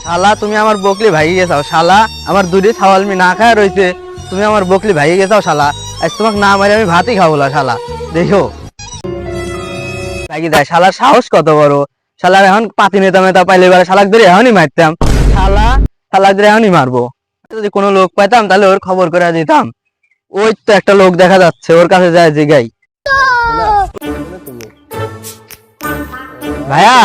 শালা তুমি আমার বকলি ভাই গেছাও শালা, আমার দুটি ছাওয়াল মি না খায় রইছে, তুমি আমার বকলি ভাই গেছাও শালা। আজ তোমাকে না মারে আমি ভাতই খাবো না শালা। দেখো লাগি দেয় শালার সাহস কত বড়। শালার এখন পাতি নেতা মেতা পাইলে এবারে শালাক ধরে এখনই মারতাম। শালাক ধরে এখনই মারবো। যদি কোনো লোক পাইতাম তাহলে ওর খবর করে দিতাম। ওই তো একটা লোক দেখা যাচ্ছে, ওর কাছে যায় জিগাই। ভাইয়া।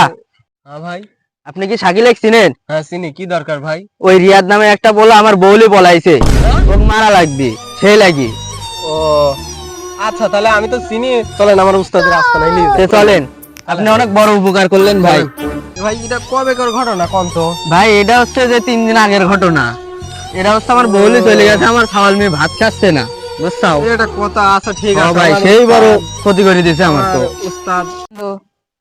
হ্যাঁ ভাই। আপনি কি শাকিলেক চিনেন? হ্যাঁ চিনি, কি দরকার ভাই? ওই রিয়াদ নামে একটা বলে আমার বউলি পলাইছে, ওকে মারা লাগবে সেই লাগি। ও আচ্ছা, তাহলে আমি তো চিনি, চলেন আমার উস্তাদের আস্তানায় নিয়ে যাই। চলেন, আপনি অনেক বড় উপকার করলেন ভাই। ভাই এটা কবেকার ঘটনা কোন তো? ভাই এটা হচ্ছে যে 3 দিন আগের ঘটনা। এটা হচ্ছে আমার বউলি চলে গেছে, আমার ছাওয়াল মেয়ে ভাত খাচ্ছে না, বুঝছো? এটা কথা আচ্ছা ঠিক আছে ভাই, আমার সেই বড় উস্তাদ- ক্ষতি করে দিয়েছে আমার তো। উস্তাদ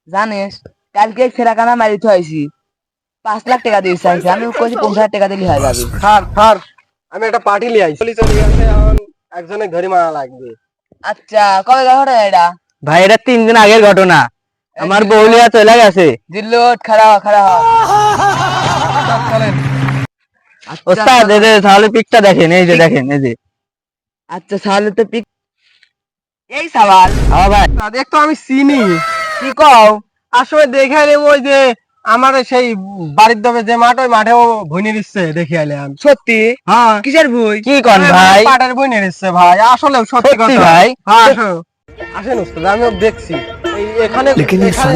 জানিস কালকে ছেড়াখানা মারিতে হয়েছি, 5 লাখ টাকা দিয়ে চাইছি, আমি কইছি 50,000 টাকা দিলে হয়ে যাবে। স্যার আমি একটা পার্টি লিয়ে আইছি, চলে গেছে, এখন একজনে ঘড়ি মারা লাগবে। আচ্ছা কবে ঘটনা এটা? ভাই এটা 3 দিন আগের ঘটনা, আমার বউলিয়া চলে গেছে। দিল্লত খাড়া চলেন। ওস্তাদ এই তাহলে পিকটা দেখেন, এই যে দেখেন, এই যে। আচ্ছা তাহলে তো পিক এই সওয়াল। হ্যাঁ ভাই। তাদের তো আমি চিনি, কি কও? আসলে দেখে এলাম ওই যে আমার সেই বাড়ির দবে যে মাঠ, ওই মাঠেও ভুইনি দিচ্ছে দেখে এলাম। সত্যি? হ্যাঁ কিসের বই? কি কন ভাই? পাটের ভুইনি দিচ্ছে ভাই, আসলে সত্যি সত্যি কথা ভাই? হ্যাঁ আসেন উস্তাদ, আমিও দেখছি। এই এখানে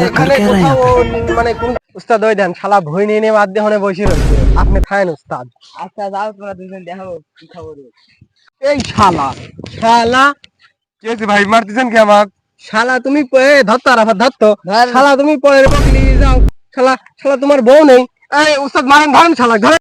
এখানে কোথাও মানে কোন উস্তাদ ওই দেন শালা ভুইনি নিয়ে মাধ্যমে হনে বসে রয়েছে, আপনি খায়েন উস্তাদ। আচ্ছা যাও তোমরা দুজন দেখো কি খবর। এই শালা কি হয়েছে ভাই, মারতেছেন কি আমাক? শালা তুমি ধরতো আরাফাত ধরতো, ধর। শালা তুমি পরের বকলি যাও, শালা তোমার বউ নেই। এই উস্তাদ মারেন, ধরেন শালা ধরেন।